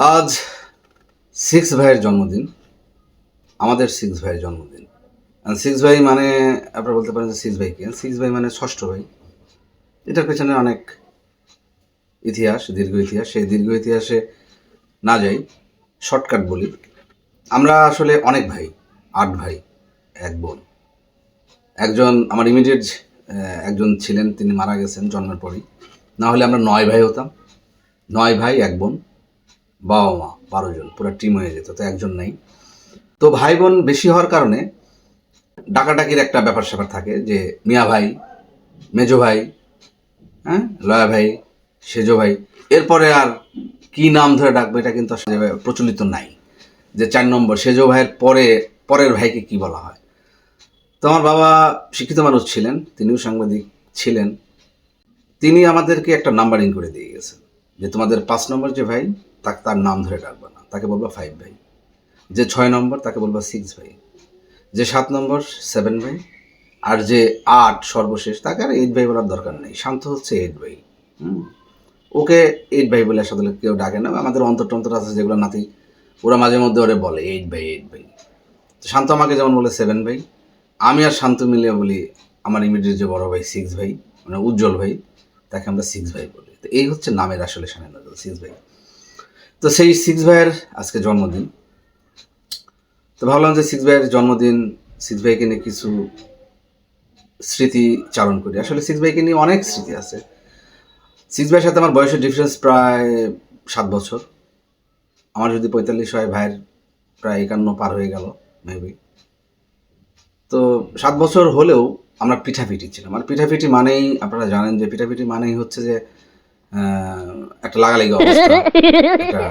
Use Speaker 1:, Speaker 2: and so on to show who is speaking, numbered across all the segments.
Speaker 1: আজ সিক্স ভাইয়ের জন্মদিন, আমাদের সিক্স ভাইয়ের জন্মদিন। সিক্স ভাই মানে আপনারা বলতে পারেন যে সিক্স ভাই কে? সিক্স ভাই মানে ষষ্ঠ ভাই। এটার পেছনে অনেক ইতিহাস, দীর্ঘ ইতিহাস। সেই দীর্ঘ ইতিহাসে না যাই, শর্টকাট বলি। আমরা আসলে অনেক ভাই, 8 ভাই, 1 বোন। একজন আমার ইমিডিয়েট একজন ছিলেন, তিনি মারা গেছেন জন্মের পরেই। না হলে আমরা 9 ভাই হতাম। 9 ভাই 1 বোন, বাবা মা 12 জন, পুরো টিম হয়ে যেত, তো একজন নাই। তো ভাই বোন বেশি হওয়ার কারণে ডাকাডাকির একটা ব্যাপার স্যাপার থাকে, যে মিয়া ভাই, মেজো ভাই, হ্যাঁ, লয়া ভাই, সেজো ভাই। এরপরে আর কি নাম ধরে ডাকবো এটা কিন্তু আসলে প্রচলিত নাই, যে 4 নম্বর সেজো ভাইয়ের পরে পরের ভাইকে কি বলা হয়। তো আমার বাবা শিক্ষিত মানুষ ছিলেন, তিনিও সাংবাদিক ছিলেন। তিনি আমাদেরকে একটা নাম্বারিং করে দিয়ে গেছেন, যে তোমাদের 5 নম্বর যে ভাই, তার নাম ধরে ডাকবা না, তাকে বলবা 5 ভাই। যে 6 নম্বর তাকে বলবা 6 ভাই। যে 7 নম্বর 7 ভাই। আর যে 8 সর্বশেষ, তাকে আর 8 ভাই বলার দরকার নেই, শান্ত হচ্ছে 8 ভাই। ওকে 8 ভাই বলে আসলে কেউ ডাকে না। আমাদের অন্তর আছে যেগুলো নাতি, ওরা মাঝে মধ্যে ওরে বলে 8 ভাই 8 ভাই। তো শান্ত আমাকে যেমন বলে 7 ভাই, আমি আর শান্ত মিলিয়ে বলি আমার ইমিডিয়েট যে বড় ভাই 6 ভাই, মানে উজ্জ্বল ভাই, তাকে আমরা 6 ভাই বলি। তো এই হচ্ছে নামের আসলে সামনে 6 ভাই। তো সেই 6 ভাইয়ের আজকে জন্মদিন। তো ভাবলাম যে 6 ভাইয়ের জন্মদিন, 6 ভাইকে নিয়ে কিছু স্মৃতি চারণ করি। আসলে 6 ভাইকে নিয়ে অনেক স্মৃতি আছে। 6 ভাইয়ের সাথে আমার বয়সের ডিফারেন্স প্রায় 7 বছর। আমার যদি 45 হয়, ভাইয়ের প্রায় 51 পার হয়ে গেল মেবি। তো 7 বছর হলেও আমরা পিঠাপিঠি ছিলাম। আর পিঠাপিঠি মানেই আপনারা জানেন যে পিঠাপিঠি মানেই হচ্ছে যে একটা লাগালাগি অবস্থা, একটা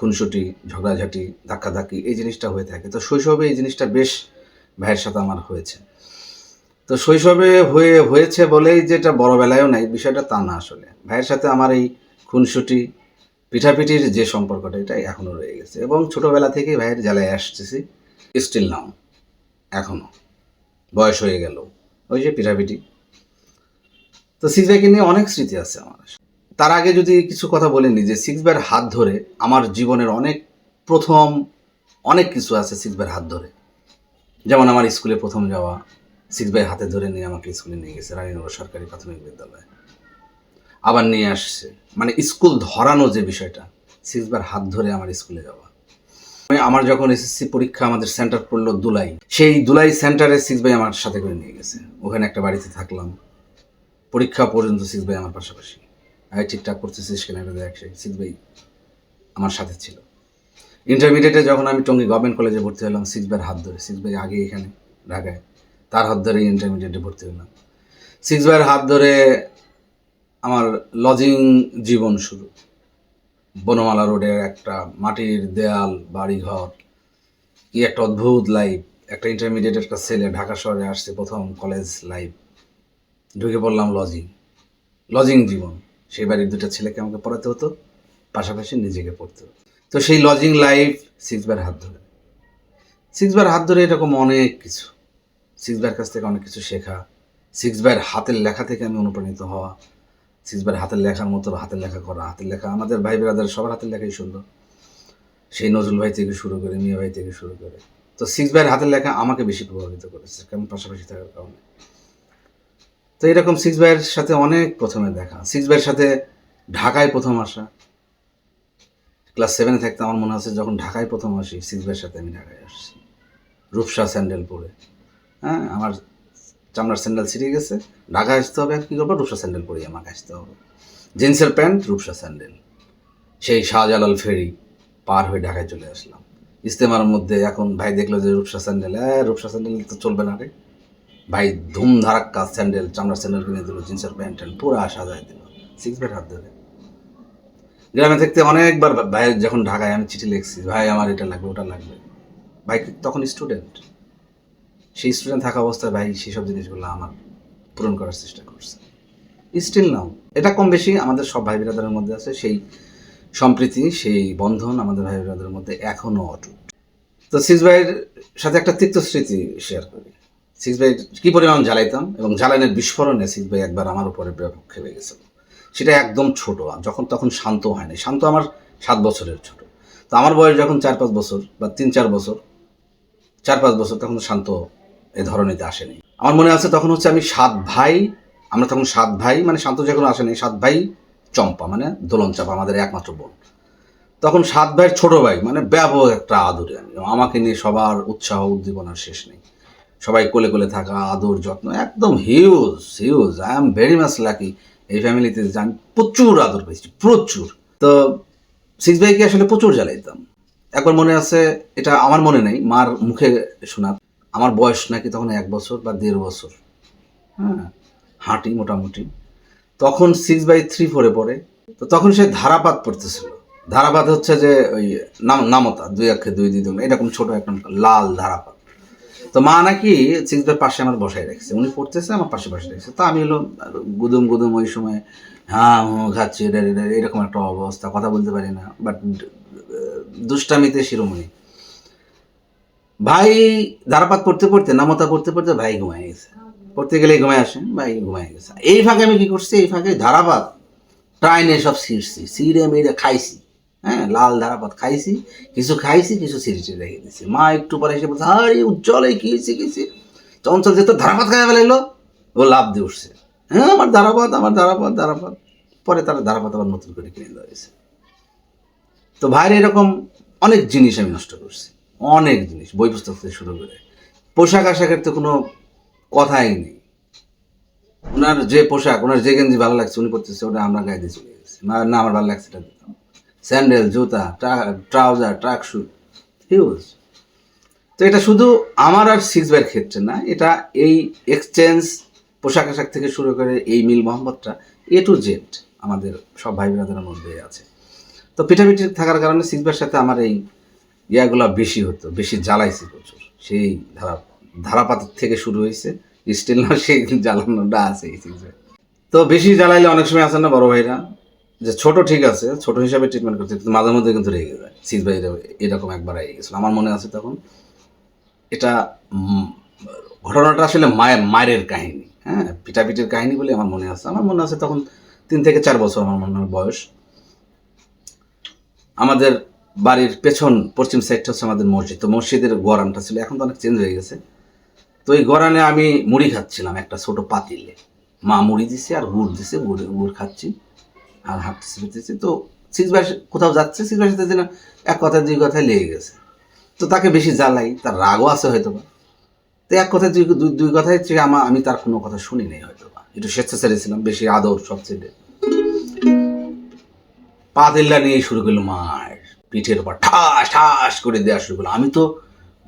Speaker 1: খুনসুটি, ঝগড়াঝাটি, ধাক্কাধাক্কি, এই জিনিসটা হয়ে থাকে। তো শৈশবে এই জিনিসটা বেশ ভাইয়ের সাথে আমার হয়েছে। তো শৈশবে হয়েছে বলেই যেটা বড়বেলায়ও নাই, বিষয়টা তা না। আসলে ভাইয়ের সাথে আমার এই খুনসুটি, পিঠাপিঠির যে সম্পর্কটা, এটা এখনও রয়ে গেছে। এবং ছোটোবেলা থেকেই ভাইয়ের জ্বালায় আসতেছি, স্টিল নাও, এখনও বয়স হয়ে গেল ওই যে পিঠাপিঠি। তো 6 ভাইকে নিয়ে অনেক স্মৃতি আছে আমার। তার আগে যদি কিছু কথা বলিনি, যে 6 ভাইয়ের হাত ধরে আমার জীবনের প্রথম অনেক কিছু আছে 6 ভাইয়ের হাত ধরে। যেমন আমার স্কুলে প্রথম যাওয়া, 6 ভাই হাতে ধরে নিয়ে আমাকে স্কুলে নিয়ে গেছে, রানীনগর সরকারি প্রাথমিক বিদ্যালয়ে। আবার নিয়ে আসছে, মানে স্কুল ধরানো যে বিষয়টা, 6 ভাইয়ের হাত ধরে আমার স্কুলে যাওয়া। আমার যখন এসএসসি পরীক্ষা, আমাদের সেন্টার পড়লো দুলাই, সেই দুলাই সেন্টারে 6 ভাই আমার সাথে করে নিয়ে গেছে। ওখানে একটা বাড়িতে থাকলাম, পরীক্ষা পর্যন্ত 6 ভাই আমার পাশাপাশি। আমি ঠিকঠাক করতেছিস কিনা এটা দেখ, 6 ভাই আমার সাথে ছিল। ইন্টারমিডিয়েটে যখন আমি টঙ্গী গভর্নমেন্ট কলেজে ভর্তি হলাম, 6 ভাইয়ের হাত ধরে, 6 ভাই আগে এখানে ঢাকায়, তার হাত ধরে ইন্টারমিডিয়েটে ভর্তি হলাম। 6 ভাইয়ের হাত ধরে আমার লজিং জীবন শুরু। বনমালা রোডের একটা মাটির দেয়াল, বাড়িঘর, কি একটা অদ্ভুত লাইফ। একটা ইন্টারমিডিয়েটের একটা ছেলে ঢাকা শহরে আসছে, প্রথম কলেজ লাইফ, ঢুকে পড়লাম লজিং জীবন। সেই বাড়ির 2টা ছেলেকে আমাকে পড়াতে হতো, পাশাপাশি নিজেকে পড়তে হতো। তো সেই লজিং লাইফ 6 ভাইয়ের হাত ধরে। 6 ভাইয়ের হাত ধরে এরকম অনেক কিছু, 6 ভাইয়ের কাছ থেকে অনেক কিছু শেখা, 6 ভাইয়ের হাতের লেখা থেকে আমি অনুপ্রাণিত হওয়া, 6 ভাইয়ের হাতের লেখার মতো হাতের লেখা করা। হাতের লেখা আমাদের ভাই ব্রাদার সবার হাতের লেখাই সুন্দর, সেই নজরুল ভাই থেকে শুরু করে, মিয়া ভাই থেকে শুরু করে। তো 6 ভাইয়ের হাতের লেখা আমাকে বেশি প্রভাবিত করেছে, কারণ পাশাপাশি থাকার কারণে। তো এরকম 6 ভাইয়ের সাথে অনেক প্রথমে দেখা, 6 ভাইয়ের সাথে ঢাকায় প্রথম আসা। ক্লাস 7-এ থাকতে আমার মনে আছে, যখন ঢাকায় প্রথম আসি, 6 ভাইয়ের সাথে আমি ঢাকায় আসছি রূপসা স্যান্ডেল পরে। হ্যাঁ, আমার চামড়ার স্যান্ডেল ছিঁড়ে গেছে, ঢাকা আসতে হবে, কী করবো, রূপসা স্যান্ডেল পরেই আমাকে আসতে হবে। জিন্সের প্যান্ট, রূপসা স্যান্ডেল। সেই শাহজালাল ফেরি পার হয়ে ঢাকায় চলে আসলাম। ইস্তেমার মধ্যে এখন ভাই দেখলো যে রূপসা স্যান্ডেল, রূপসা স্যান্ডেল তো চলবে না রে ভাই, ধুম ধারাক্কা স্যান্ডেল, চামড়ার স্যান্ডেল কিনে দিল, জিন্সের প্যান্ট পুরো সাজায় দিল 6 ভাইয়ের হাত ধরে। গ্রামে থাকতে অনেকবার ভাইয়ের যখন ঢাকায় আমি চিঠি লিখছি, ভাই আমার এটা লাগবে, ওটা লাগবে। ভাই তখন স্টুডেন্ট, সেই স্টুডেন্ট থাকা অবস্থায় ভাই সেসব জিনিসগুলো আমার পূরণ করার চেষ্টা করছে। স্টিল নাও এটা কম বেশি আমাদের সব ভাই ব্রাদারের মধ্যে আছে, সেই সম্প্রীতি, সেই বন্ধন আমাদের ভাই ব্রাদারের মধ্যে এখনও অটুট। তো 6 ভাইয়ের সাথে একটা তিক্ত স্মৃতি শেয়ার করি। 6 ভাই কী পরিমাণ জ্বালাইতাম, এবং জ্বালানের বিস্ফোরণে 6 ভাই একবার আমার উপরে ব্যাপক খেপে গেছিল। সেটা একদম ছোট, তখন শান্ত হয়নি। শান্ত আমার 7 বছরের ছোট। তো আমার বয়স যখন 4-5 বছর বা 3-4 বছর, 4-5 বছর, তখন শান্ত এ ধরনেতে আসেনি। আমার মনে আছে তখন হচ্ছে আমি 7 ভাই, আমরা তখন 7 ভাই, মানে শান্ত যখন আসেনি, 7 ভাই চম্পা মানে দোলন চাপা আমাদের একমাত্র বোন। তখন 7 ভাইয়ের ছোট ভাই, মানে ব্যাপক একটা আদরে আমি, আমাকে নিয়ে সবার উৎসাহ উদ্দীপনার শেষ নেই। সবাই কোলে কোলে থাকা, আদর যত্ন একদম huge huge. I am very much lucky এই ফ্যামিলিতে যে আমি প্রচুর আদর পেয়েছি, প্রচুর। তো 6 ভাইকে আসলে প্রচুর জ্বালাইতাম। একবার মনে আছে, এটা আমার মনে নেই, মার মুখে শোনা, আমার বয়স নাকি তখন 1 বছর বা 1.5 বছর, হ্যাঁ, হাঁটি মোটামুটি। তখন 6/3-4 পড়ে। তো তখন সে ধারাপাত পড়তেছিল। ধারাপাত হচ্ছে যে ওই নামতা, 2 অক্ষে 2 দ্বিগুণ, এরকম ছোট একটা লাল ধারাপাত। তো মা নাকি 6 পাশে আমার বসায় রাখছে, উনি পড়তেছে, আমার পাশে বসে রাখছে। তো আমি হলো গুদুম গুদুম ওই সময়, হ্যাঁ খাচ্ছি, এরকম একটা অবস্থা, কথা বলতে পারি না, বাট দুষ্টামিতে শিরোমণি। ভাই ধারাপাত পড়তে পড়তে, নামতা পড়তে পড়তে ভাই ঘুমায় গেছে। পড়তে গেলে ঘুমায় আসে, ভাই ঘুমায় গেছে। এই ফাঁকে আমি কি করছি, এই ফাঁকে ধারাপাত ট্রাইনে সব ছিঁড়ছি, ছিঁড়ে মেরে খাইছি। হ্যাঁ, লাল ধারাপাত খাইছি, কিছু খাইছি, কিছু ছিঁড়ে ছিঁড়ে রেখে দিচ্ছি। মা একটু পরে এসে বলছে, আরে উজ্জ্বল, এই কি হয়েছে, কি হয়েছে? চঞ্চল যে তোর ধারাপাত খাইয়া ফেলাইলো, ও লাভ দিয়ে উঠছে, হ্যাঁ আমার ধারাপাত, আমার ধারাপাত, ধারাপাত। পরে তারা ধারাপাত আবার নতুন করে কিনে দেওয়া হয়েছে। তো ভাইয়ের এরকম অনেক জিনিস আমি নষ্ট করছি, অনেক জিনিস, বই পুস্তক থেকে শুরু করে। পোশাক আশাকের তো কোনো কথাই নেই। ওনার যে পোশাক, ওনার যে গেঞ্জি ভালো লাগছে উনি পরতেছে, ওটা আমরা গায়ে দিয়ে চলে গেছি। না আমার ভালো লাগছে এটা দিতাম। স্যান্ডেল, জুতা, ট্রাউজার, ট্রাক শুট, হিউজ। তো এটা শুধু আমার আর 6 ভাইয়ের ক্ষেত্রে না, এটা এই এক্সচেঞ্জ পোশাক আশাক থেকে শুরু করে এই মিল মোহাম্মদটা A to Z আমাদের সব ভাই বোনেদের মধ্যে আছে। তো পিঠাপিঠি থাকার কারণে 6 ভাইয়ের সাথে আমার এই ইয়াগুলা বেশি হতো, বেশি জ্বালাইছি প্রচুর। সেই ধারাপাতের থেকে শুরু হয়েছে, স্টিল না সেই জ্বালানোটা আছে এই 6 ভাই। তো বেশি জ্বালাইলে অনেক সময় আসেন না বড় ভাইরা, যে ছোট ঠিক আছে, ছোট হিসাবে ট্রিটমেন্ট করছে, কিন্তু মাঝে মধ্যে কিন্তু রেগে যায়। 6 ভাই এরকম একবার রেগে গেছিল, আমার মনে আছে তখন। এটা ঘটনাটা আসলে মায়ের কাহিনী, হ্যাঁ, পিঠাপিঠির কাহিনী বলে আমার মনে আছে। আমার মনে আছে তখন 3 থেকে 4 বছর আমার মনে হয় বয়স। আমাদের বাড়ির পেছন পশ্চিম সাইডটা হচ্ছে আমাদের মসজিদ। তো মসজিদের গড়ানটা ছিল, এখন তো অনেক চেঞ্জ হয়ে গেছে। তো এই গড়ানে আমি মুড়ি খাচ্ছিলাম একটা ছোট পাতিলে। মা মুড়ি দিছে আর গুড় দিছে, গুড় খাচ্ছি আর হাঁটতেছি ফিরতেছি। তো 6 ভাই কোথাও যাচ্ছে, 6 ভাইয়ের সাথে যেন এক কথায় 2 কথায় লেগে গেছে। তো তাকে বেশি জ্বালাই, তার রাগও আছে হয়তো বা। তো এক কথায় দুই কথায় চেয়ে আমি তার কোনো কথা শুনি নাই হয়তো বা, একটু স্বেচ্ছাচারী ছিলাম, বেশি আদর সবচেয়ে। পা তেল্লা নিয়ে শুরু করলো মার, পিঠের উপর ঠাস ঠাস করে দেওয়া শুরু করলো। আমি তো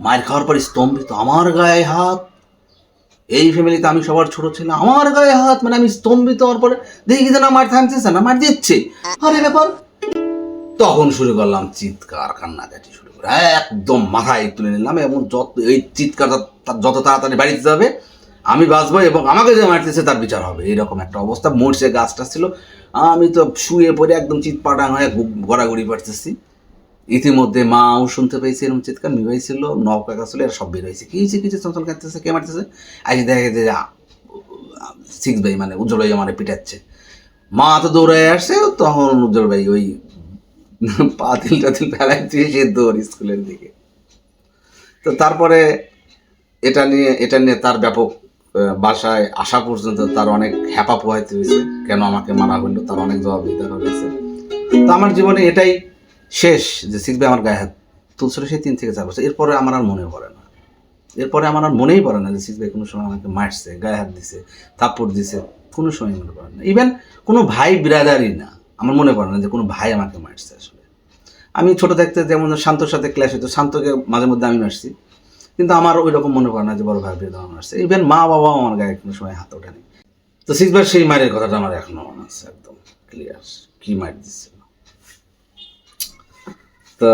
Speaker 1: মায়ের খাওয়ার পর স্তম্ভিত, আমার গায়ে হাত। এই ফ্যামিলিতে আমি সবার ছোট ছিলাম, আমার গায়ে হাত, মানে আমি স্তম্ভিত হওয়ার পরে দেখি যে না মার থামতেছে না, মার দিচ্ছে। আরে ব্যাপার, তখন শুরু করলাম চিৎকার কান্নাকাটি শুরু করে, একদম মাথায় তুলে নিলাম, এবং যত এই চিৎকার যত তাড়াতাড়ি বাড়িতে যাবে আমি বাঁচবো, এবং আমাকে যে মারতেছে তার বিচার হবে, এরকম একটা অবস্থা। মরছে গাছটা ছিল, আমি তো শুয়ে পড়ে একদম চিৎপাটাং হয়ে গড়াগড়ি পারতেছি। ইতিমধ্যে মাও শুনতে পেয়েছে এরকম চিৎকার, মিবাই ছিল, নৌকা ছিল, এরা সব বের হয়েছে। কি হয়েছে, কিছু চঞ্চল কাটতেছে, কে মারতেছে? আজ দেখা গেছে 6 ভাই মানে উজ্জ্বল ভাই আমার পিটাচ্ছে। মা তো দৌড়ায় আসছে, তখন উজ্জ্বল ভাই ওই পাতিল টাতিল ফেলাই দিয়ে সে দৌড় স্কুলের দিকে। তো তারপরে এটা নিয়ে তার ব্যাপক বাসায় আসা পর্যন্ত তার অনেক হ্যাপা পোহাইতে হয়েছে, কেন আমাকে মারা হইলো, তার অনেক জবাব দিতে হয়েছে। তো আমার জীবনে এটাই শেষ যে 6 ভাই আমার গায়ে হাত তুলছিল, সেই 3 থেকে 4 বছর। এরপরে আমার আর মনে পড়ে না, এরপরে আমার আর মনেই পড়ে না যে 6 ভাই কোনো সময় আমাকে মারছে, গায়ে হাত দিছে, থাপ্পড় দিছে, কোনো সময় মনে পড়ে না। ইভেন কোনো ভাই ব্রাদারই না, আমার মনে পড়ে না যে কোনো ভাই আমাকে মারছে। আসলে আমি ছোট থাকতে যেমন শান্তর সাথে ক্লাস হতো, শান্তকে মাঝে মধ্যে আমি মারছি, কিন্তু আমার ওই রকম মনে পড়ে না যে বড় ভাই ব্রাদার মারছে। ইভেন মা বাবাও আমার গায়ে কোনো সময় হাত ওঠেনি। তো 6 ভাই সেই মারের কথাটা আমার এখনো মনে আছে, একদম ক্লিয়ার, কি মার দিচ্ছিল। তো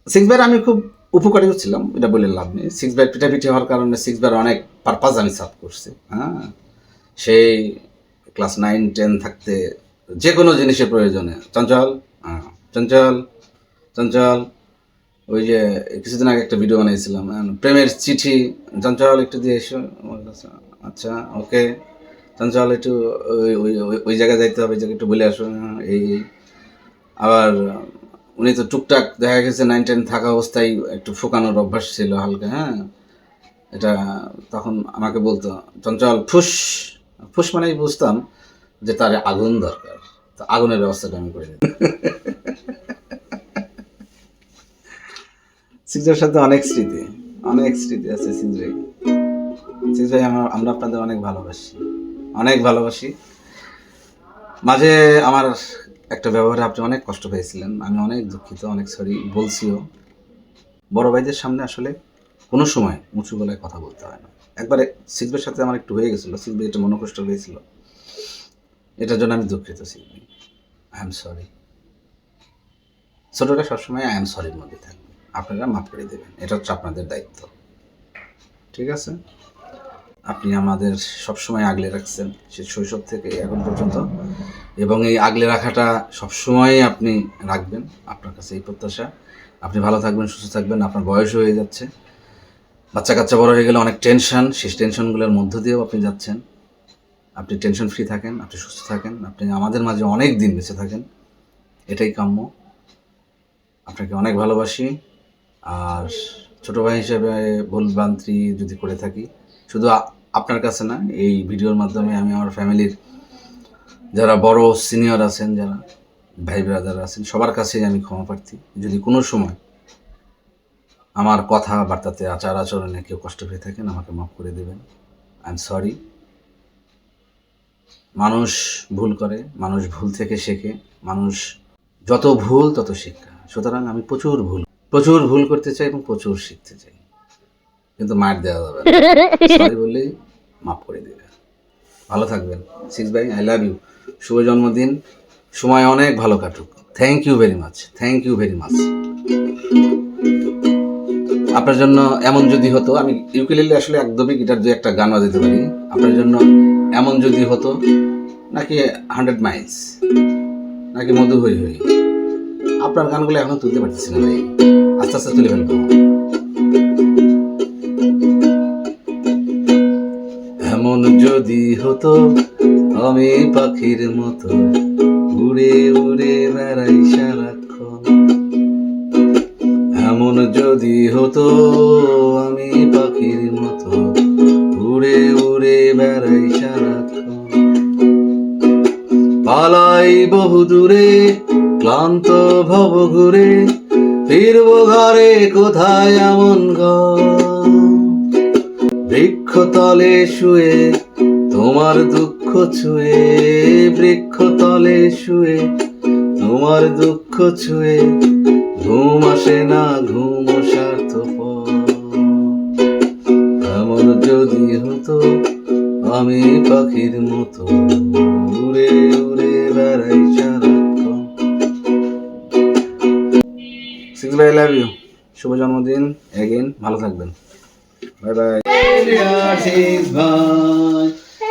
Speaker 1: 6 ভাইয়ের আমি খুব উপকারীও ছিলাম, এটা বলে লাভ নেই। 6 ভাই পিঠাপিঠি হওয়ার কারণে 6 ভাইয়ের অনেক পারপাস আমি সার্ভ করছি। হ্যাঁ, সেই ক্লাস 9-10 থাকতে যে কোনো জিনিসের প্রয়োজনে চঞ্চল, হ্যাঁ চঞ্চল, চঞ্চল, ওই যে কিছুদিন আগে একটা ভিডিও বানিয়েছিলাম, প্রেমের চিঠি, চঞ্চল একটু দিয়ে এসো আমার কাছে। আচ্ছা ওকে চঞ্চল, একটু ওই ওই ওই জায়গায় যাইতে হবে, ওই জায়গায় একটু বলে আসো, এই আবার উনি তো টুকটাক দেখা গেছে 9-10 থাকা অবস্থায় একটু ফোকানোর অভ্যাস ছিল হালকা, হ্যাঁ। এটা তখন আমাকে বলতো, চঞ্চল ফুস ফুস, মানেই বুঝতাম যে তার আগুন দরকার, তো আগুনের ব্যবস্থাটা আমি করে দিতাম। সিক্সের সাথে অনেক স্মৃতি আছে। সিক্স ভাই আমরা আপনাদের অনেক ভালোবাসি। মাঝে আমার একটা ব্যবহারে আপনি অনেক কষ্ট পেয়েছিলেন, আমি অনেক দুঃখিত, অনেক সরি বলছিও। বড় ভাইদের সামনে আসলে কোনো সময় উঁচু গলায় কথা বলতে হয় না। একবারে সিক্স ভাইয়ের সাথে আমার একটু হয়ে গেছিলো, সিক্স ভাই একটা মনোকষ্ট হয়েছিল, এটার জন্য আমি দুঃখিত। সিক্স ভাই, আই এম সরি। ছোটরা সবসময় আই এম সরির মধ্যে থাকবে, আপনারা মাফ করে দেবেন, এটা হচ্ছে আপনাদের দায়িত্ব, ঠিক আছে? আপনি আমাদের সবসময় আগলে রাখছেন, সে শৈশব থেকে এখন পর্যন্ত, এবং এই আগলে রাখাটা সবসময় আপনি রাখবেন। আপনার কাছে এই প্রত্যাশা। আপনি ভালো থাকবেন, সুস্থ থাকবেন। আপনার বয়স হয়ে যাচ্ছে, বাচ্চা কাচ্চা বড় হয়ে গেলে অনেক টেনশন, সেই টেনশনগুলোর মধ্য দিয়েও আপনি যাচ্ছেন। আপনি টেনশন ফ্রি থাকেন, আপনি সুস্থ থাকেন, আপনি আমাদের মাঝে অনেক দিন বেঁচে থাকেন, এটাই কাম্য। আপনাকে অনেক ভালোবাসি। আর ছোটো ভাই হিসেবে ভুলভ্রান্তি যদি করে থাকি, শুধু আপনার কাছে না, এই ভিডিওর মাধ্যমে আমি আমার ফ্যামিলির যারা বড় সিনিয়র আছেন, যারা ভাই ব্রাদার আছেন, সবার কাছেই আমি ক্ষমা প্রার্থী। যদি কোনো সময় আমার কথাবার্তাতে, আচার আচরণে কেউ কষ্ট পেয়ে থাকেন, আমাকে মাফ করে দেবেন। I am sorry. মানুষ ভুল করে, মানুষ ভুল থেকে শেখে, মানুষ যত ভুল তত শিক্ষা। সুতরাং আমি প্রচুর ভুল করতে চাই এবং প্রচুর শিখতে চাই, কিন্তু মার দেওয়া যাবে না। সরি বললেই মাফ করে দেবে। ভালো থাকবেন সিক্স ভাই, আই লাভ ইউ। শুভ জন্মদিন, সময় অনেক ভালো কাটুক। Thank you very much. আপনার জন্য এমন যদি হতো, আমি ইউকেলেলে আসলে একদমই গিটার দিয়ে একটা গান বাজাতে পারি। আপনার জন্য এমন যদি হতো, নাকি 100 মাইলস, নাকি মধু হই, আপনার গানগুলো এখনো তুলতে পারতেছি না ভাই, আস্তে আস্তে তুলে ফেলবো। এমন যদি হতো আমি পাখির মতো উড়ে উড়ে বেড়াই সারাক্ষণ, এমন যদি হতো আমি পাখির মতো উড়ে উড়ে বেড়াই সারাক্ষণ, পালাই বহু দূরে ক্লান্ত ভব ঘুরে, ফিরব ঘরে কোথায় এমন ঘর, বৃক্ষতলে শুয়ে তোমার দুঃখ ছুঁয়ে, বৃক্ষতলে শুয়ে তোমার দুঃখ ছুঁয়ে, ঘুম আসে না, ঘুম স্বার্থপর, এমন যদি হতো আমি পাখির মতো উড়ে উড়ে বেড়াই সারাক্ষণ। সিক্স ভাই, আই লাভ ইউ। শুভ জন্মদিন এগেইন, ভালো থাকবেন, বাই বাই। Six ভাই,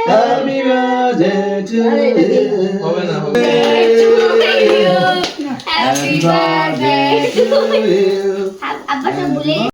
Speaker 1: happy birthday to you, happy birthday to you.